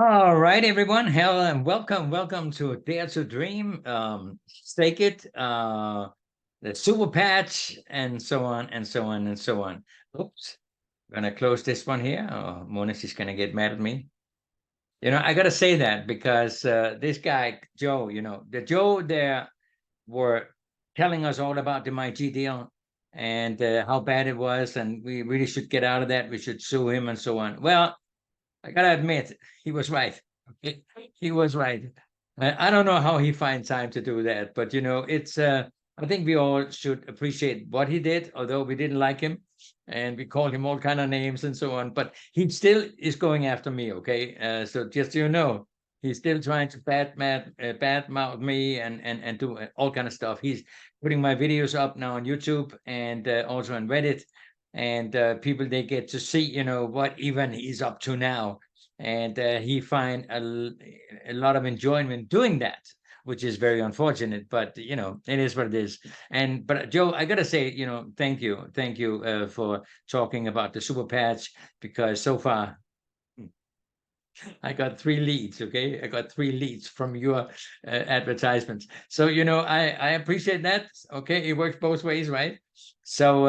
All right, everyone. Hell, and welcome to Dare to Dream. Stake it, the super patch, and so on and so on and so on. Oops, gonna close this one here. Oh, Monish is gonna get mad at me. I gotta say that because this guy Joe, the Joe there were telling us all about the MyG deal and how bad it was, and we really should get out of that. We should sue him and so on. Well, I gotta admit, he was right. He was right. I don't know how he finds time to do that, but it's. I think we all should appreciate what he did, although we didn't like him, and we called him all kind of names and so on. But he still is going after me. Okay, so just so you know, he's still trying to bad mouth me and do all kind of stuff. He's putting my videos up now on YouTube and also on Reddit, and people they get to see what even he's up to now, and he find a lot of enjoyment doing that, which is very unfortunate, but it is what it is. And but Joe, I gotta say, thank you for talking about the super patch, because so far I got 3 leads. Okay, I got 3 leads from your advertisements. So I appreciate that. Okay, it works both ways, right? So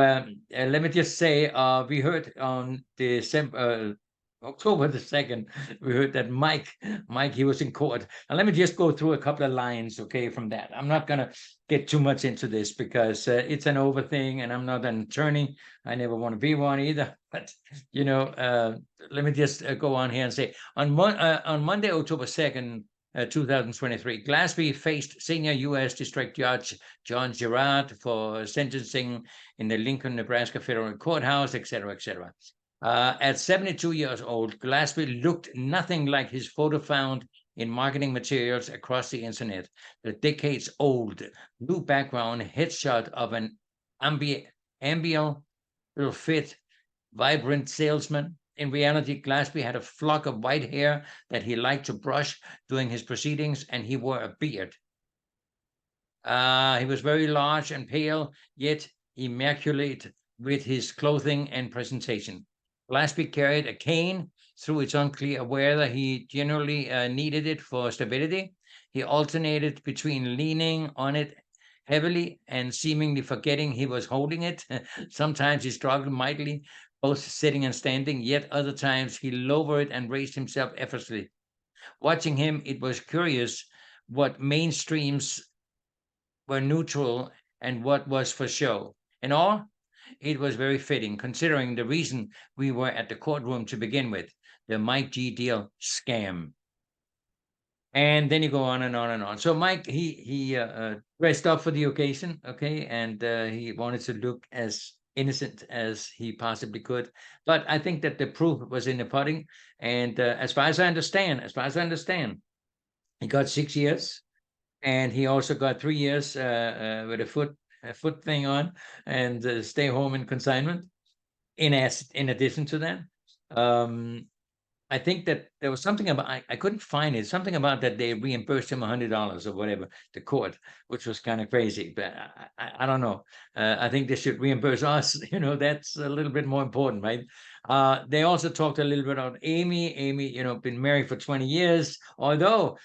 let me just say, we heard on December. October the 2nd, we heard that Mike, he was in court. And let me just go through a couple of lines, okay, from that. I'm not gonna get too much into this because it's an over thing, and I'm not an attorney. I never want to be one either. But let me just go on here and say on Monday, October 2nd, 2023, Glasby faced senior U.S. District Judge John Girard for sentencing in the Lincoln, Nebraska Federal Courthouse, etc., etc. At 72 years old, Glasby looked nothing like his photo found in marketing materials across the internet. The decades-old blue background headshot of an ambial, fit, vibrant salesman. In reality, Glasby had a flock of white hair that he liked to brush during his proceedings, and he wore a beard. He was very large and pale, yet immaculate with his clothing and presentation. Glasby carried a cane, through it's unclear whether he generally needed it for stability. He alternated between leaning on it heavily and seemingly forgetting he was holding it. Sometimes he struggled mightily, both sitting and standing, yet other times he lowered and raised himself effortlessly. Watching him, it was curious what mainstreams were neutral and what was for show. In all, it was very fitting, considering the reason we were at the courtroom to begin with, the Mike G deal scam. And then you go on and on and on. So Mike, he dressed up for the occasion, okay, and he wanted to look as innocent as he possibly could. But I think that the proof was in the pudding. And as far as I understand, he got 6 years, and he also got 3 years with a foot thing on, and stay home in consignment. In addition to that, um, I think that there was something about I couldn't find it. Something about that they reimbursed him $100 or whatever, the court, which was kind of crazy. But I don't know. I think they should reimburse us. That's a little bit more important, right? They also talked a little bit about Amy. Amy, been married for 20 years. Although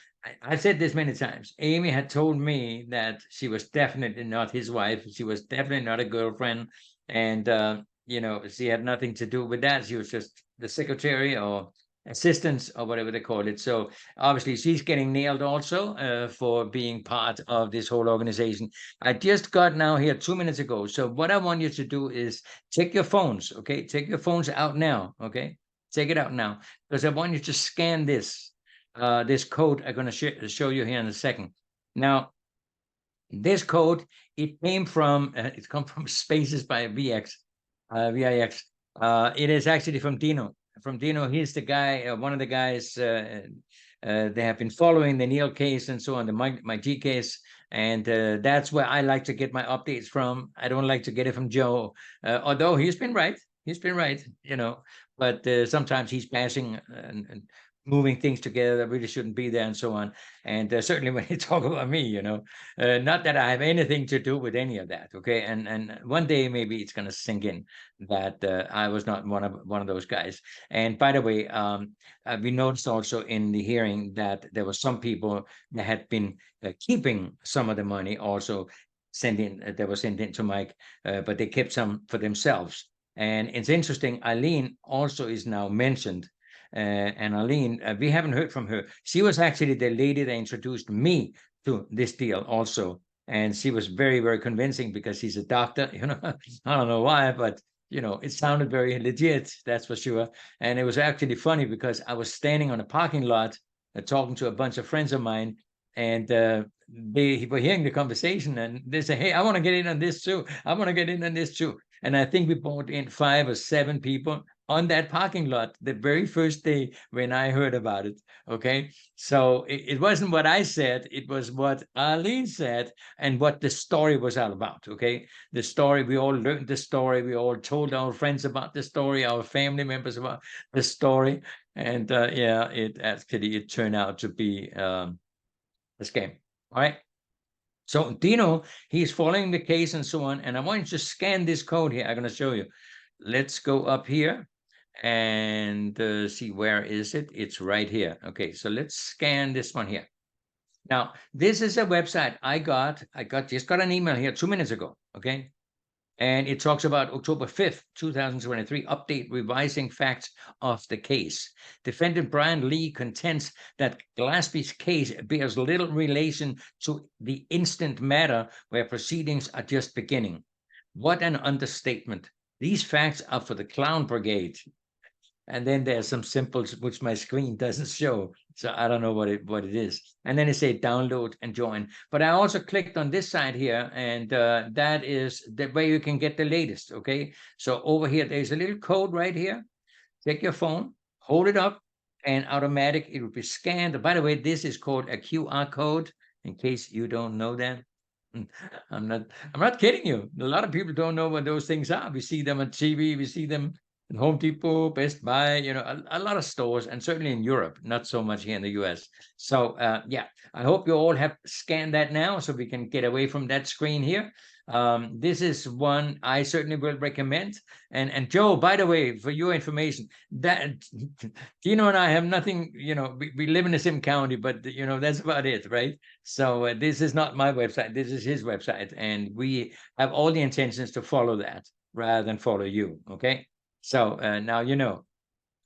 I've said this many times, Amy had told me that she was definitely not his wife. She was definitely not a girlfriend, and she had nothing to do with that. She was just the secretary or assistants or whatever they call it. So obviously she's getting nailed also for being part of this whole organization. I just got now here 2 minutes ago. So what I want you to do is check your phones, okay? Take your phones out now, okay? Take it out now, because I want you to scan this code I'm going to show you here in a second. Now, this code, it came from it's come from Spaces by VX, VIX. It is actually from Dino. From Dino, he's the guy, one of the guys. They have been following the Neil case and so on, the MyG case, and that's where I like to get my updates from. I don't like to get it from Joe, although he's been right. He's been right, but sometimes he's passing moving things together that really shouldn't be there and so on. And certainly when you talk about me, you know, not that I have anything to do with any of that. Okay. And one day maybe it's going to sink in that I was not one of those guys. And by the way, we noticed also in the hearing that there were some people that had been keeping some of the money also that was sent in to Mike, but they kept some for themselves. And it's interesting, Eileen also is now mentioned. And Eileen, we haven't heard from her. She was actually the lady that introduced me to this deal also. And she was very, very convincing because she's a doctor, you know, I don't know why, but you know, it sounded very legit, that's for sure. And it was actually funny because I was standing on a parking lot talking to a bunch of friends of mine, and they were hearing the conversation, and they say, hey, I want to get in on this too. I want to get in on this too. And I think we brought in 5 or 7 people on that parking lot the very first day when I heard about it. Okay. So it wasn't what I said, it was what Arlene said and what the story was all about. Okay. The story, we all learned the story, we all told our friends about the story, our family members about the story. And yeah, it turned out to be a scam. All right. So Dino, he's following the case and so on. And I want you to scan this code here. I'm going to show you. Let's go up here and see, where is it? It's right here. Okay, so let's scan this one here. Now, this is a website I just got an email here 2 minutes ago. Okay. And it talks about October 5th, 2023, update revising facts of the case. Defendant Brian Lee contends that Glaspie's case bears little relation to the instant matter where proceedings are just beginning. What an understatement. These facts are for the clown brigade. And then there's some symbols which my screen doesn't show, so I don't know what it is. And then it say download and join. But I also clicked on this side here, and that is the way you can get the latest. Okay, so over here there's a little code right here. Take your phone, hold it up, and automatic it will be scanned. By the way, this is called a QR code, in case you don't know that. I'm not kidding you. A lot of people don't know what those things are. We see them on TV, we see them in Home Depot, Best Buy, you know, a lot of stores, and certainly in Europe, not so much here in the US. So yeah, I hope you all have scanned that now so we can get away from that screen here. This is one I certainly will recommend. And Joe, by the way, for your information, that Tino and I have nothing, you know, we live in the same county, but you know, that's about it, right? So this is not my website, this is his website, and we have all the intentions to follow that rather than follow you. Okay. So now you know.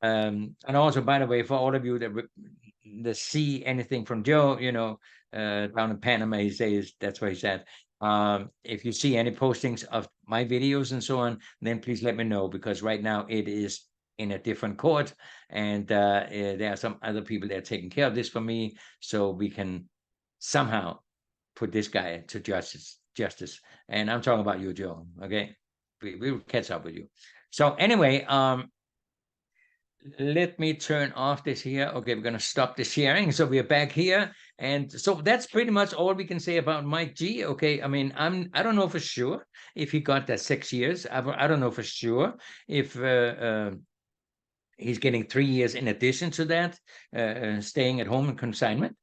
And also, by the way, for all of you that see anything from Joe, you know, down in Panama, he says, that's what he said. If you see any postings of my videos and so on, then please let me know, because right now it is in a different court, and there are some other people that are taking care of this for me, so we can somehow put this guy to justice. And I'm talking about you, Joe. Okay, we will catch up with you. So anyway, let me turn off this here. Okay, we're going to stop the sharing. So we're back here. And so that's pretty much all we can say about Mike G. Okay, I mean, I don't know for sure if he got that 6 years. I don't know for sure if he's getting 3 years in addition to that, staying at home in consignment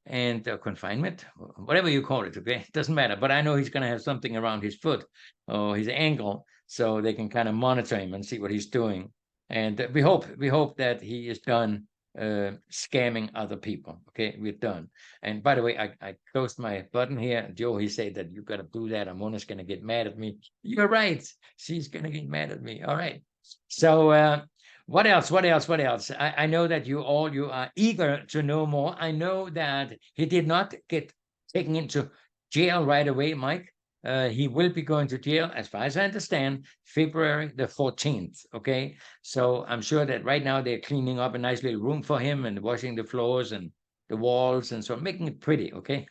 and confinement, whatever you call it. Okay, it doesn't matter. But I know he's going to have something around his foot or his ankle, so they can kind of monitor him and see what he's doing. And we hope that he is done scamming other people. Okay, we're done. And by the way, I closed my button here. Joe, he said that you got to do that. Amona's going to get mad at me. You're right. She's going to get mad at me. All right. So what else? I know that you are eager to know more. I know that he did not get taken into jail right away, Mike. He will be going to jail, as far as I understand, February the 14th. Okay, so I'm sure that right now they're cleaning up a nice little room for him and washing the floors and the walls and so making it pretty. Okay,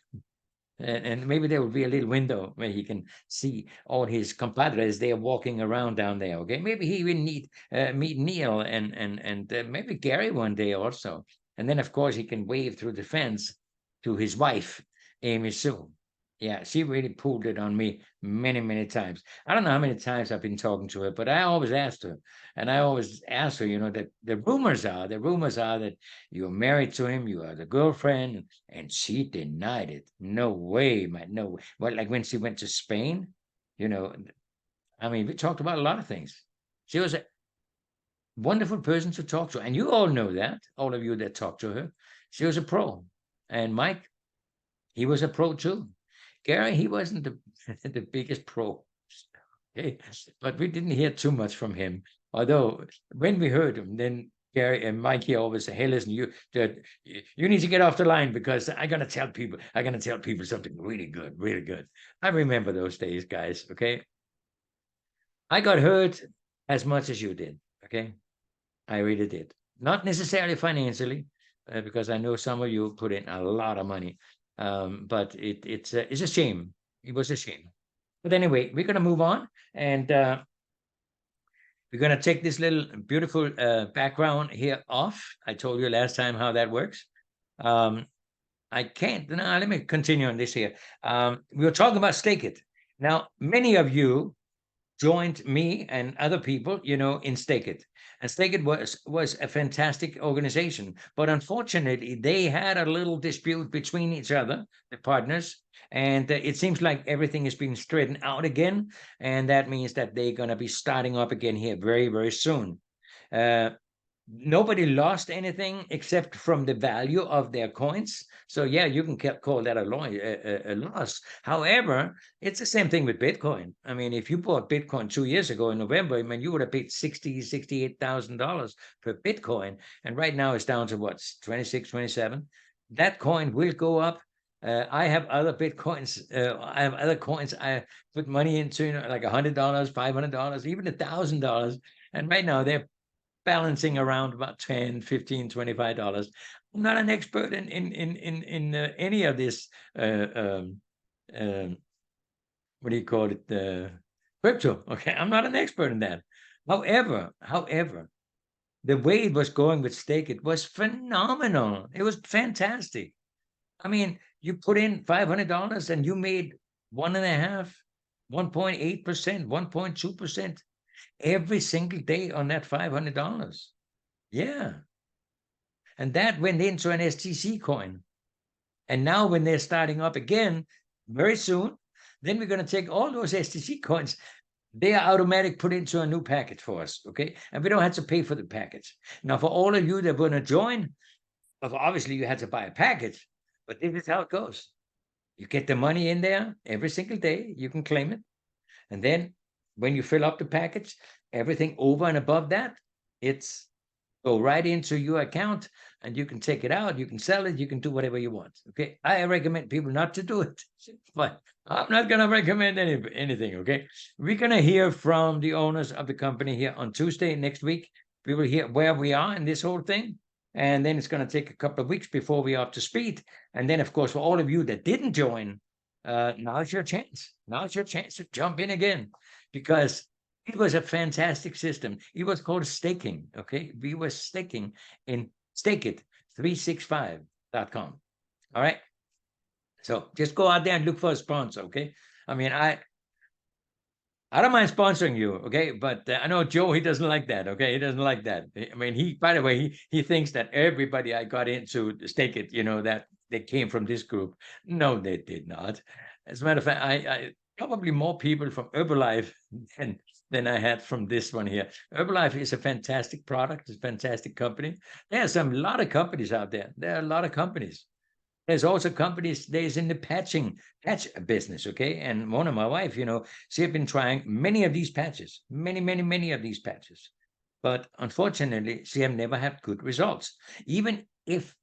and maybe there will be a little window where he can see all his compadres there walking around down there. Okay, maybe he will meet Neil and maybe Gary one day also. And then of course he can wave through the fence to his wife, Amy Sue. Yeah, she really pulled it on me many, many times. I don't know how many times I've been talking to her, but I always asked her, and I always asked her, that the rumors are that you're married to him, you are the girlfriend, and she denied it. No way, man, no way. Well, like when she went to Spain, you know, I mean, we talked about a lot of things. She was a wonderful person to talk to, and you all know that, all of you that talked to her. She was a pro, and Mike, he was a pro too. Gary, he wasn't the the biggest pro, okay, but we didn't hear too much from him. Although when we heard him, then Gary and Mikey always say, "Hey, listen, you need to get off the line because I'm gonna tell people something really good, really good." I remember those days, guys. Okay, I got hurt as much as you did. Okay, I really did. Not necessarily financially, because I know some of you put in a lot of money. But it's a shame. It was a shame. But anyway, we're gonna move on, and we're gonna take this little beautiful background here off. I told you last time how that works. Um, I can't. Now let me continue on this here. We were talking about Stake It. Now, many of you joined me and other people, in Stake It. And Stake It was a fantastic organization, but unfortunately, they had a little dispute between each other, the partners, and it seems like everything is being straightened out again, and that means that they're going to be starting up again here very, very soon. Nobody lost anything except from the value of their coins. So yeah, you can call that a loss. However, it's the same thing with Bitcoin. I mean, if you bought Bitcoin 2 years ago in November, I mean, you would have paid $68,000 per Bitcoin. And right now it's down to what, 26, 27. That coin will go up. I have other Bitcoins. I have other coins I put money into, like $100, $500, even $1,000. And right now they're balancing around about 10, 15, $25. I'm not an expert in any of this what do you call it, crypto. Okay, I'm not an expert in that. However, the way it was going with Stake It was phenomenal. It was fantastic. I mean, you put in $500 and you made 1.5, 1.8%, 1.2% every single day on that $500. Yeah. And that went into an STC coin. And now when they're starting up again very soon, then we're going to take all those STC coins. They are automatic put into a new package for us. Okay. And we don't have to pay for the package. Now, for all of you that want to join, obviously you had to buy a package, but this is how it goes. You get the money in there every single day. You can claim it. And then when you fill up the package, everything over and above that, it's go right into your account and you can take it out, you can sell it, you can do whatever you want. Okay. I recommend people not to do it, but I'm not going to recommend anything. Okay. We're going to hear from the owners of the company here on Tuesday next week. We will hear where we are in this whole thing. And then it's going to take a couple of weeks before we are up to speed. And then, of course, for all of you that didn't join, now's your chance. Now's your chance to jump in again, because it was a fantastic system. It was called staking. Okay. We were staking in stakeit365.com. All right. So just go out there and look for a sponsor. Okay. I mean, I don't mind sponsoring you, okay? But I know Joe, he doesn't like that, okay? He doesn't like that. I mean, by the way, he thinks that everybody I got into Stake It, that they came from this group. No, they did not. As a matter of fact, I probably more people from Herbalife than I had from this one here. Herbalife is a fantastic product. It's a fantastic company. There's a lot of companies out there. There are a lot of companies. There's also companies there's in the patch business, okay? And one of my wife, she had been trying many of these patches, many of these patches. But unfortunately, she have never had good results. Even if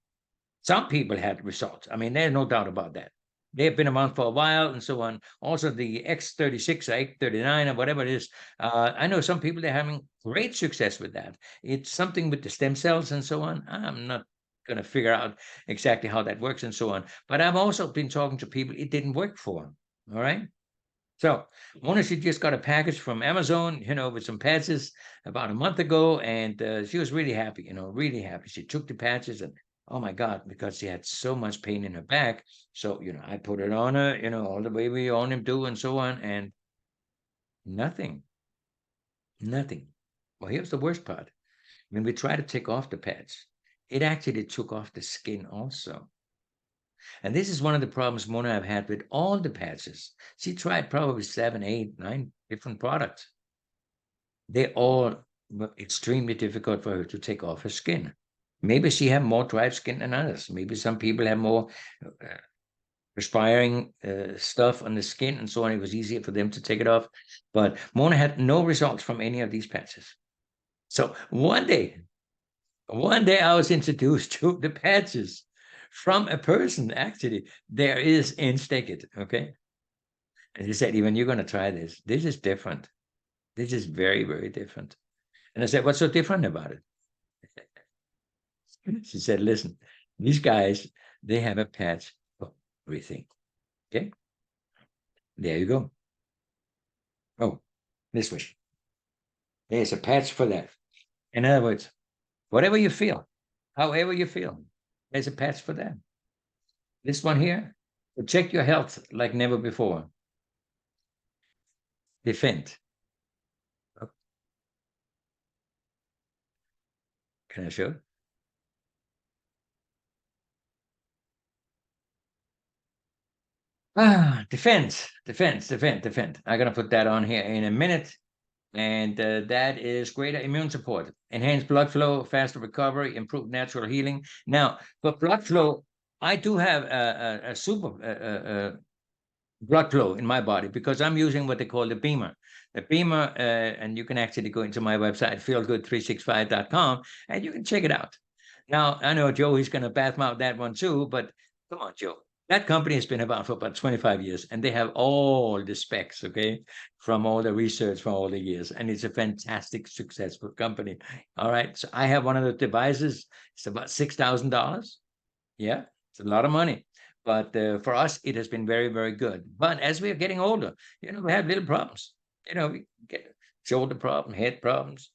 some people had results. I mean, there's no doubt about that. They have been around for a while and so on. Also, the X36 or X39 or whatever it is, I know some people, they're having great success with that. It's something with the stem cells and so on. I'm not going to figure out exactly how that works and so on. But I've also been talking to people it didn't work for. All right. So Mona, she just got a package from Amazon, with some patches about a month ago, and she was really happy, really happy. She took the patches and Oh my God, because she had so much pain in her back. So, I put it on her, all the way we on him do and so on, and nothing, nothing. Well, here's the worst part. When we try to take off the patch, it actually took off the skin also. And this is one of the problems Mona have had with all the patches. She tried probably 7, 8, 9 different products. They all were extremely difficult for her to take off her skin. Maybe she had more dry skin than others. Maybe some people have more perspiring stuff on the skin and so on. It was easier for them to take it off. But Mona had no results from any of these patches. So one day I was introduced to the patches from a person, actually. There is in Stick-It, okay? And he said, "Even you're going to try this. This is different. This is very, very different." And I said, "What's so different about it?" She said, "Listen, these guys, they have a patch for everything. Okay? There you go. Oh, this way. There's a patch for that. In other words, whatever you feel, however you feel, there's a patch for that. This one here, protect your health like never before. Defend. Oh, can I show? Defense. I'm going to put that on here in a minute. And that is greater immune support, enhanced blood flow, faster recovery, improved natural healing. Now, for blood flow, I do have a super blood flow in my body because I'm using what they call the Beamer. The Beamer, and you can actually go into my website, feelgood365.com, and you can check it out. Now, I know Joe, he's going to badmouth that one too, but come on, Joe. That company has been about for about 25 years, and they have all the specs, okay, from all the research for all the years. And it's a fantastic, successful company. All right. So I have one of the devices. It's about $6,000. Yeah, it's a lot of money. But for us, it has been very, very good. But as we are getting older, we have little problems. We get shoulder problems, head problems,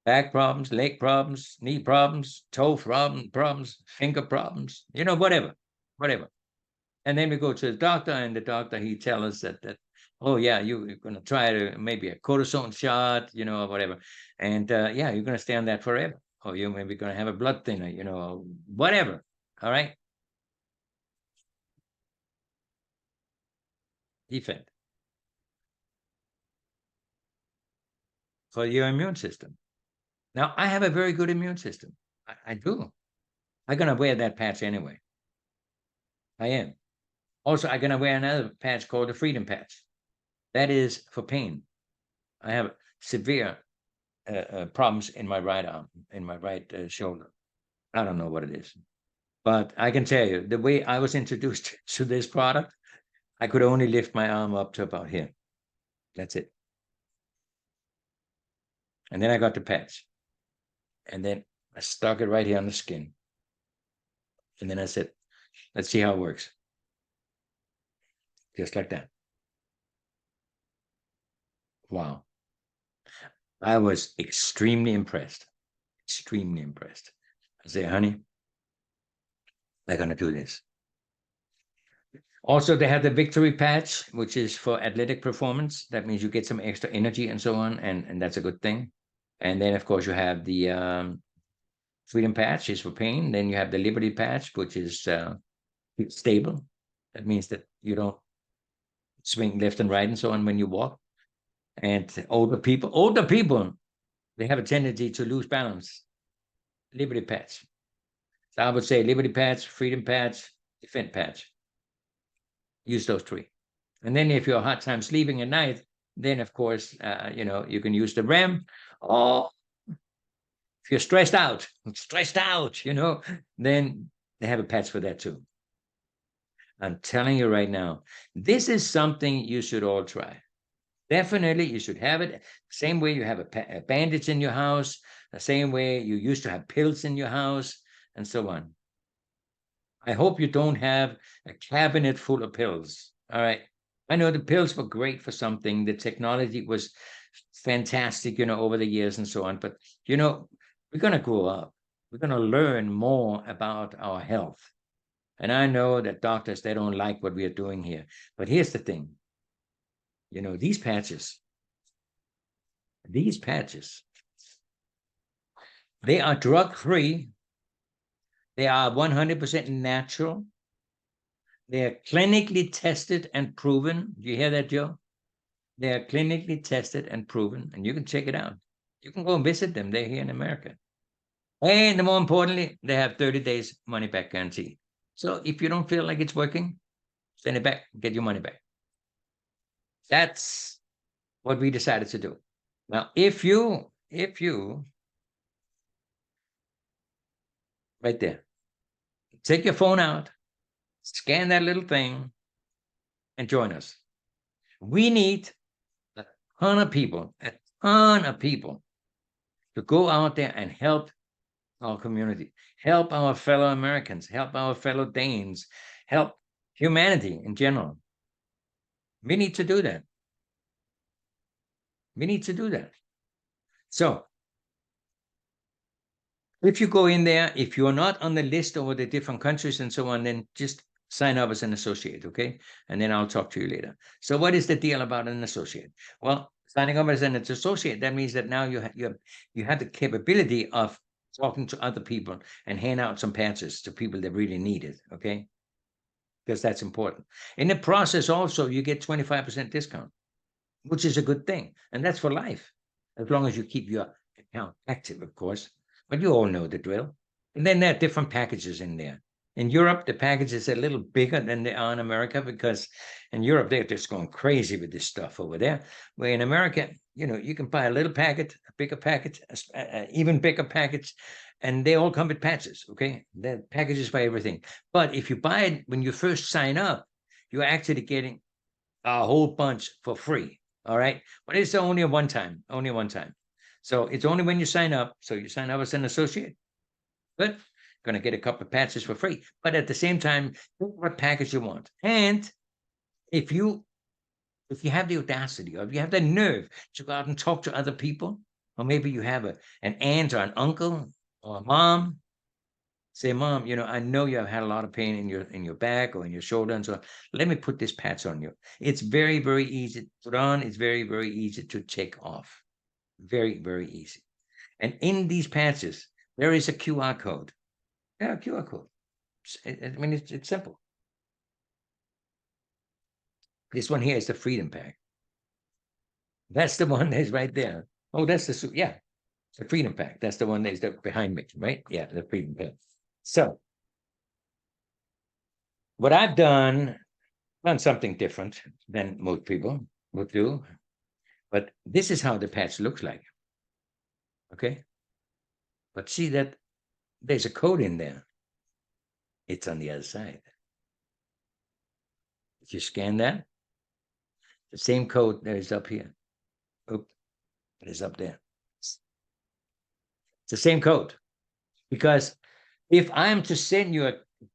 back problems, leg problems, knee problems, toe problems, finger problems, whatever. And then we go to the doctor, and the doctor, he tells us that oh yeah, you're going to try to maybe a cortisone shot, or whatever. And yeah, you're going to stay on that forever. Or you're maybe going to have a blood thinner, whatever. All right. Defend for your immune system. Now, I have a very good immune system. I do. I'm going to wear that patch anyway. I am. Also, I'm going to wear another patch called the Freedom Patch. That is for pain. I have severe problems in my right arm, in my right shoulder. I don't know what it is. But I can tell you, the way I was introduced to this product, I could only lift my arm up to about here. That's it. And then I got the patch. And then I stuck it right here on the skin. And then I said, let's see how it works. Just like that. Wow. I was extremely impressed. Extremely impressed. I say, honey, they're going to do this. Also, they have the victory patch, which is for athletic performance. That means you get some extra energy and so on, and that's a good thing. And then, of course, you have the freedom patch is for pain. Then you have the liberty patch, which is stable. That means that you don't swing left and right and so on when you walk. And older people, they have a tendency to lose balance. Liberty patch. So I would say liberty patch, freedom patch, defend patch. Use those three. And then if you're a hard time sleeping at night, then of course, you can use the REM. Or if you're stressed out, then they have a patch for that too. I'm telling you right now, this is something you should all try. Definitely, you should have it. Same way you have a bandage in your house, the same way you used to have pills in your house, and so on. I hope you don't have a cabinet full of pills. All right. I know the pills were great for something. The technology was fantastic, over the years and so on. But, we're going to grow up. We're going to learn more about our health. And I know that doctors, they don't like what we are doing here. But here's the thing. You know, these patches, they are drug-free. They are 100% natural. They are clinically tested and proven. Do you hear that, Joe? They are clinically tested and proven, and you can check it out. You can go and visit them. They're here in America. And more importantly, they have 30 days money back guarantee. So if you don't feel like it's working, send it back, get your money back. That's what we decided to do. Now, if you, right there, take your phone out, scan that little thing, and join us. We need a ton of people to go out there and help our community, help our fellow Americans, help our fellow Danes, help humanity in general. We need to do that. We need to do that. So if you go in there, if you're not on the list over the different countries and so on, then just sign up as an associate, okay? And then I'll talk to you later. So what is the deal about an associate? Well, signing up as an associate, that means that now you have the capability of talking to other people and hand out some patches to people that really need it, okay? Because that's important. In the process also, you get 25% discount, which is a good thing. And that's for life, as long as you keep your account active, of course. But you all know the drill. And then there are different packages in there. In Europe, the packages are a little bigger than they are in America, because in Europe, they're just going crazy with this stuff over there. Where in America, you know, you can buy a little packet, a bigger packet, even bigger packets, and they all come with patches, okay? The packages for everything. But if you buy it when you first sign up, you're actually getting a whole bunch for free, all right? But it's only one time. So it's only when you sign up. So you sign up as an associate, but going to get a couple of patches for free. But at the same time, what package you want. And if you have the audacity, or if you have the nerve to go out and talk to other people, or maybe you have an aunt or an uncle or a mom, say, Mom, you know, I know you have had a lot of pain in your back or in your shoulder, and so on. Let me put this patch on you. It's very, very easy to put on. It's very, very easy to take off. Very, very easy. And in these patches, there is a QR code. Yeah, QR code. I mean, it's simple. This one here is the Freedom Pack. That's the one that's right there. Oh, that's the Freedom Pack. That's the one that's behind me, right? Yeah, the Freedom Pack. So what I've done something different than most people would do, but this is how the patch looks like. Okay. But see that there's a code in there. It's on the other side. If you scan that, the same code that is up here. Oop, it is up there. It's the same code. Because if I'm to send you a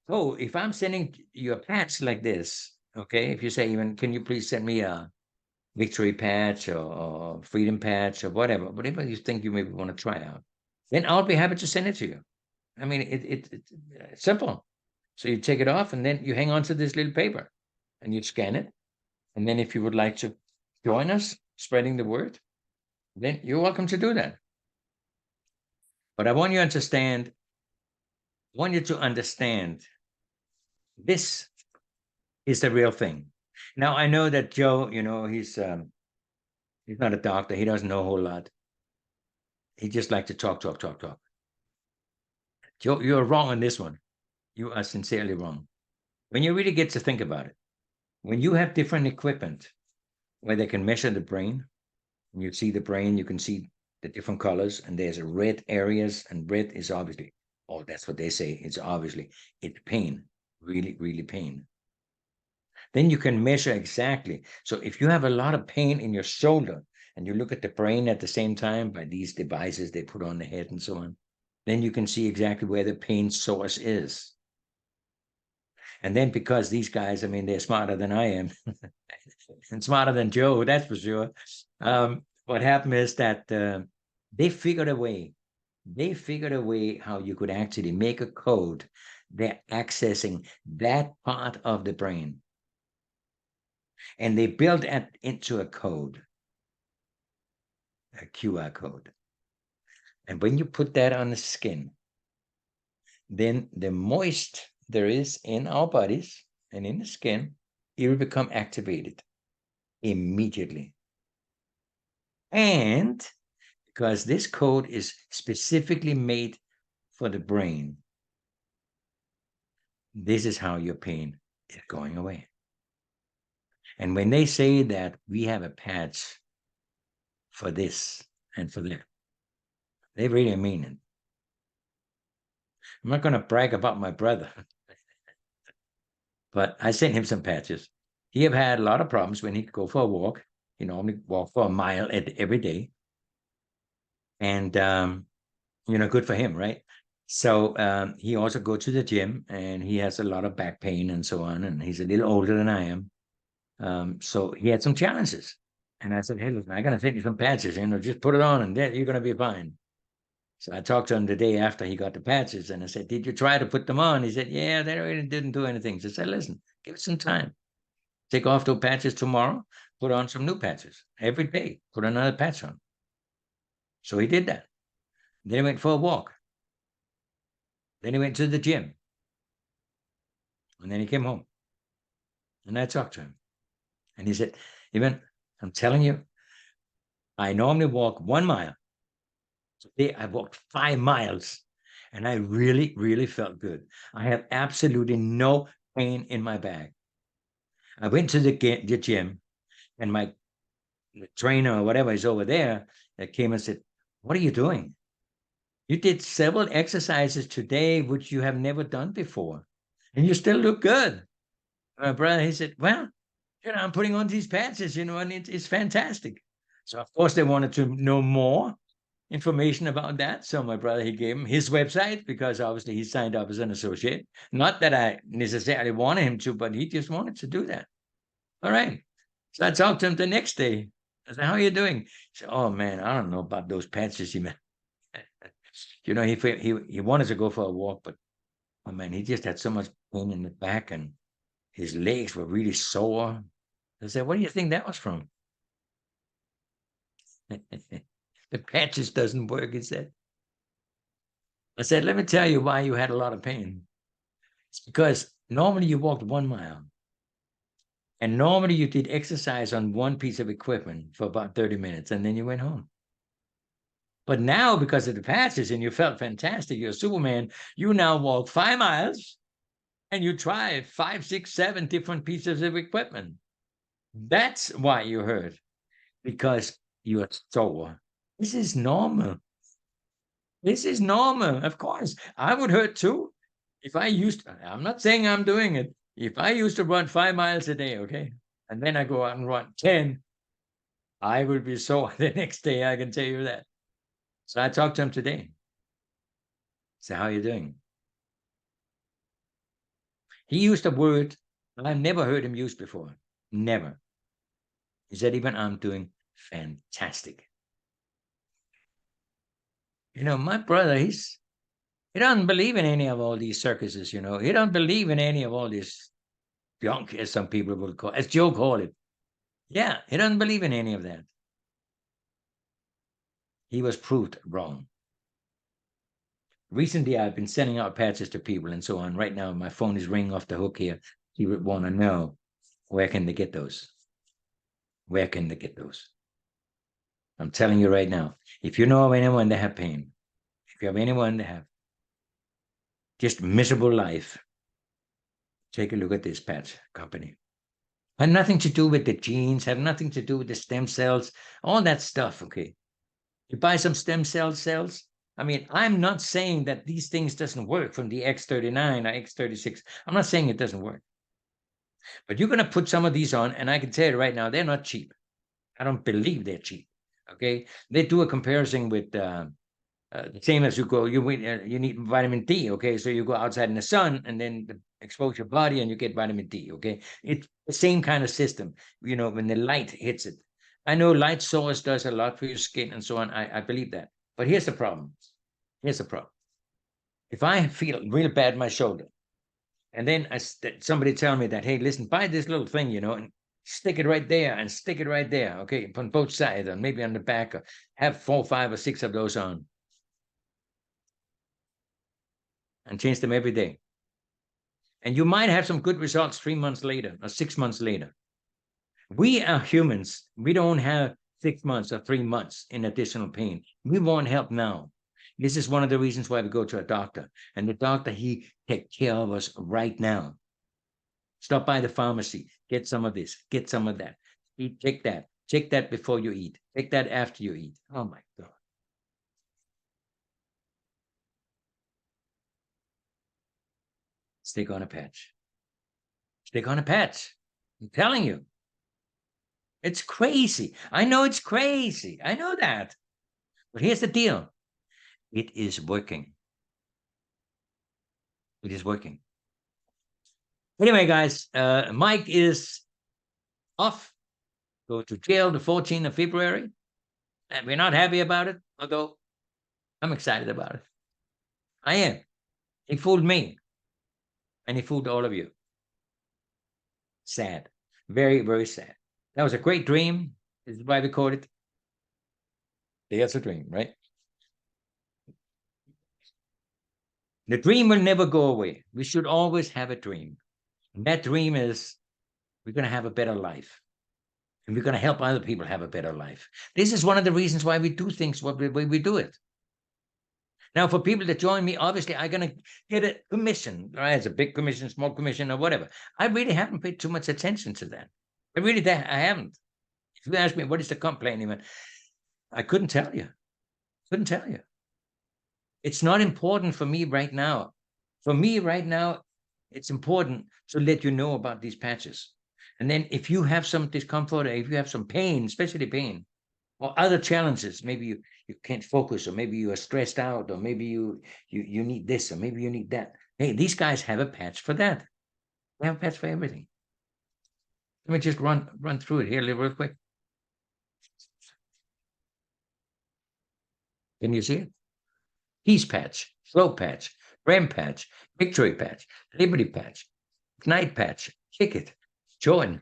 code, if I'm sending you a patch like this, okay, if you say, even, can you please send me a victory patch or freedom patch or whatever you think you maybe want to try out, then I'll be happy to send it to you. I mean, it's simple. So you take it off, and then you hang on to this little paper, and you scan it. And then if you would like to join us spreading the word, then you're welcome to do that. But I want you to understand this is the real thing. Now, I know that Joe, you know, he's not a doctor. He doesn't know a whole lot. He just likes to talk. Joe, you're wrong on this one. You are sincerely wrong. When you really get to think about it, when you have different equipment where they can measure the brain, and you see the brain, you can see the different colors, and there's red areas, and red is obviously, oh, that's what they say. It's obviously, it's pain, really, really pain. Then you can measure exactly. So if you have a lot of pain in your shoulder, and you look at the brain at the same time by these devices they put on the head and so on, then you can see exactly where the pain source is. And then, because these guys, I mean, they're smarter than I am, and smarter than Joe, that's for sure. What happened is that they figured a way they figured a way how you could actually make a code. They're accessing that part of the brain. And they built it into a code, a QR code. And when you put that on the skin, then the moist there is in our bodies and in the skin, it will become activated immediately. And because this code is specifically made for the brain, this is how your pain is going away. And when they say that we have a patch for this and for that, they really mean it. I'm not going to brag about my brother, but I sent him some patches. He have had a lot of problems when he'd go for a walk. He normally walk for a mile every day. And, good for him, right? So he also go to the gym, and he has a lot of back pain and so on. And he's a little older than I am. So he had some challenges. And I said, hey, listen, I'm going to send you some patches, just put it on and then you're going to be fine. So I talked to him the day after he got the patches, and I said, did you try to put them on? He said, yeah, they really didn't do anything. So I said, listen, give it some time. Take off those patches tomorrow, put on some new patches. Every day, put another patch on. So he did that. Then he went for a walk. Then he went to the gym. And then he came home. And I talked to him. And he said, Even, I'm telling you, I normally walk 1 mile. Today I walked 5 miles. And I really, really felt good. I have absolutely no pain in my back. I went to the gym, and my trainer or whatever is over there that came and said, what are you doing? You did several exercises today, which you have never done before, and you still look good. My brother, he said, well, I'm putting on these patches, and it's fantastic. So, of course, they wanted to know more information about that. So my brother, he gave him his website, because obviously he signed up as an associate. Not that I necessarily wanted him to, but he just wanted to do that. All right. So I talked to him the next day. I said, how are you doing? He said, oh, man, I don't know about those patches he meant. He wanted to go for a walk, but, oh, man, he just had so much pain in the back, and his legs were really sore. I said, what do you think that was from? The patches doesn't work, he said. I said, let me tell you why you had a lot of pain. It's because normally you walked 1 mile. And normally you did exercise on one piece of equipment for about 30 minutes, and then you went home. But now, because of the patches and you felt fantastic, you're Superman, you now walk 5 miles and you try 5, 6, 7 different pieces of equipment. That's why you hurt, because you're sore. This is normal. This is normal. Of course, I would hurt too. I'm not saying I'm doing it. If I used to run 5 miles a day, okay, and then I go out and run 10, I will be sore the next day, I can tell you that. So I talked to him today. So how are you doing? He used a word I've never heard him use before. Never. He said, even I'm doing fantastic. My brother, he doesn't believe in any of all these circuses, He don't believe in any of all this junk, as some people will call it, as Joe called it. Yeah, he doesn't believe in any of that. He was proved wrong. Recently, I've been sending out patches to people and so on. Right now, my phone is ringing off the hook here. He would want to know, where can they get those? Where can they get those? I'm telling you right now, if you know of anyone that have pain, if you have anyone that have just miserable life, take a look at this patch company. Have nothing to do with the genes, have nothing to do with the stem cells, all that stuff, okay? You buy some stem cells. I mean, I'm not saying that these things doesn't work from the X39 or X36. I'm not saying it doesn't work. But you're going to put some of these on, and I can tell you right now, they're not cheap. I don't believe they're cheap, okay? They do a comparison with the same as you need vitamin D, okay? So you go outside in the sun and then expose your body and you get vitamin D, okay? It's the same kind of system, when the light hits it. I know light source does a lot for your skin and so on. I believe that. But here's the problem. Here's the problem. If I feel real bad in my shoulder, and then somebody tell me that, hey, listen, buy this little thing, you know, and stick it right there and stick it right there, okay, on both sides, and maybe on the back, or have 4, 5, or 6 of those on, and change them every day. And you might have some good results 3 months later or 6 months later. We are humans. We don't have 6 months or 3 months in additional pain. We want help now. This is one of the reasons why we go to a doctor. And the doctor, he takes care of us right now. Stop by the pharmacy. Get some of this. Get some of that. Eat, take that. Take that before you eat. Take that after you eat. Oh, my God. Stick on a patch. Stick on a patch. I'm telling you. It's crazy. I know it's crazy. I know that. But here's the deal. It is working. It is working. Anyway, guys, Mike is off. Go to jail the 14th of February. And we're not happy about it, although I'm excited about it. I am. He fooled me. And he fooled all of you. Sad. Very, very sad. That was a great dream. This is why we called it That's a Dream, right? The dream will never go away. We should always have a dream. And that dream is we're going to have a better life. And we're going to help other people have a better life. This is one of the reasons why we do things the way we do it. Now, for people that join me, obviously, I'm going to get a commission, right? It's a big commission, small commission, or whatever. I really haven't paid too much attention to that. I haven't. If you ask me, what is the complaint even? I couldn't tell you. Couldn't tell you. It's not important for me right now. For me right now, it's important to let you know about these patches. And then if you have some discomfort, or if you have some pain, especially pain, or other challenges, maybe you can't focus, or maybe you are stressed out, or maybe you need this, or maybe you need that. Hey, these guys have a patch for that. They have a patch for everything. Let me just run through it here real quick. Can you see it? Peace patch, slow patch, REM patch, victory patch, liberty patch, night patch, kick it, joy.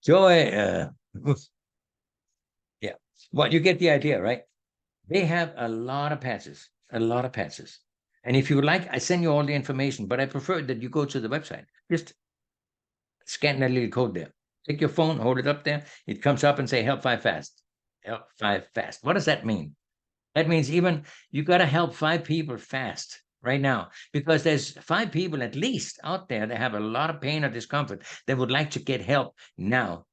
Yeah. Well, you get the idea, right? They have a lot of patches, And if you would like, I send you all the information, but I prefer that you go to the website. Just scan that little code there. Take your phone, hold it up there. It comes up and say, help 5 fast. Help 5 fast. What does that mean? That means even you got to help 5 people fast right now, because there's 5 people at least out there that have a lot of pain or discomfort that would like to get help now.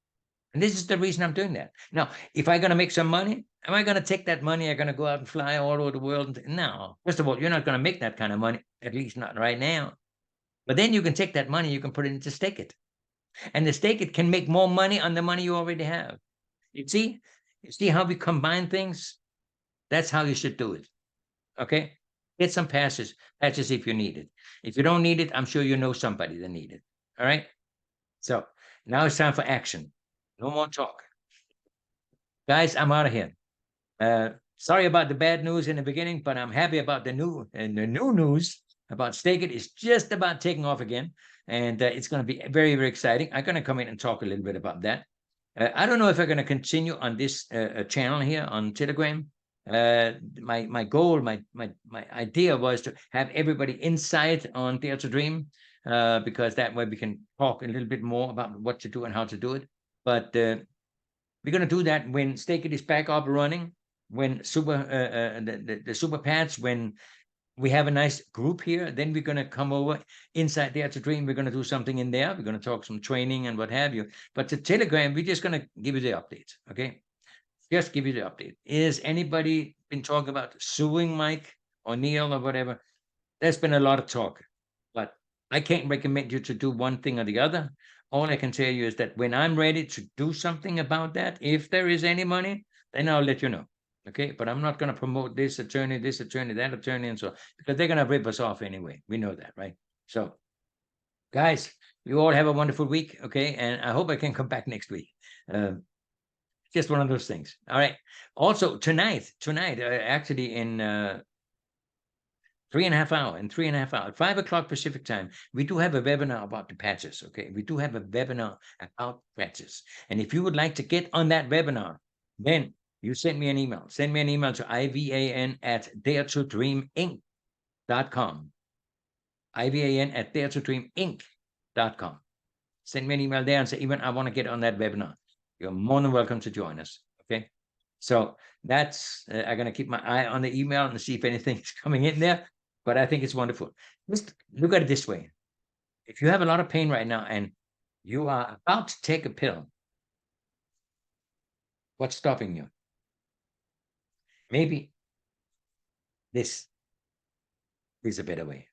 And this is the reason I'm doing that. Now, if I'm going to make some money, am I going to take that money? I'm going to go out and fly all over the world? No. First of all, you're not going to make that kind of money, at least not right now. But then you can take that money, you can put it into Stake It. And the Stake It can make more money on the money you already have. You see how we combine things? That's how you should do it. Okay? Get some patches if you need it. If you don't need it, I'm sure you know somebody that need it. All right? So now it's time for action. No more talk. Guys, I'm out of here. Sorry about the bad news in the beginning, but I'm happy about the new news about Stake It is just about taking off again. And it's going to be very, very exciting. I'm going to come in and talk a little bit about that. I don't know if I'm going to continue on this channel here on Telegram. My goal, my idea was to have everybody inside on Dare to Dream, because that way we can talk a little bit more about what to do and how to do it. But we're going to do that when Stake It is back up and running, when the super patch, when we have a nice group here, then we're going to come over inside Dare to Dream. We're going to do something in there. We're going to talk some training and what have you. But to Telegram, we're just going to give you the updates, okay? Just give you the update. Is anybody been talking about suing Mike or Neil or whatever? There's been a lot of talk, but I can't recommend you to do one thing or the other. All I can tell you is that when I'm ready to do something about that, if there is any money, then I'll let you know. Okay, but I'm not going to promote this attorney, that attorney, and so, because they're going to rip us off anyway. We know that, right? So, guys, you all have a wonderful week, okay? And I hope I can come back next week. Just one of those things. All right. Also, tonight, actually in 3.5 hours, in 3.5 hours, 5 o'clock Pacific time. We do have a webinar about the patches. Okay. We do have a webinar about patches. And if you would like to get on that webinar, then you send me an email. Send me an email to ivan@daretodreaminc.com. ivan@daretodreaminc.com. Send me an email there and say, Ivan, I want to get on that webinar. You're more than welcome to join us. Okay. So that's, I'm going to keep my eye on the email and see if anything's coming in there. But I think it's wonderful. Just look at it this way. If you have a lot of pain right now and you are about to take a pill, what's stopping you? Maybe this is a better way.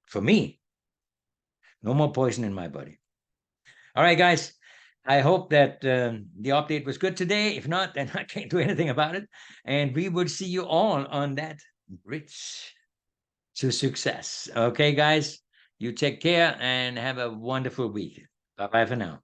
For me, no more poison in my body. All right, guys. I hope that the update was good today. If not, then I can't do anything about it. And we will see you all on that bridge to success. Okay, guys, you take care and have a wonderful week. Bye-bye for now.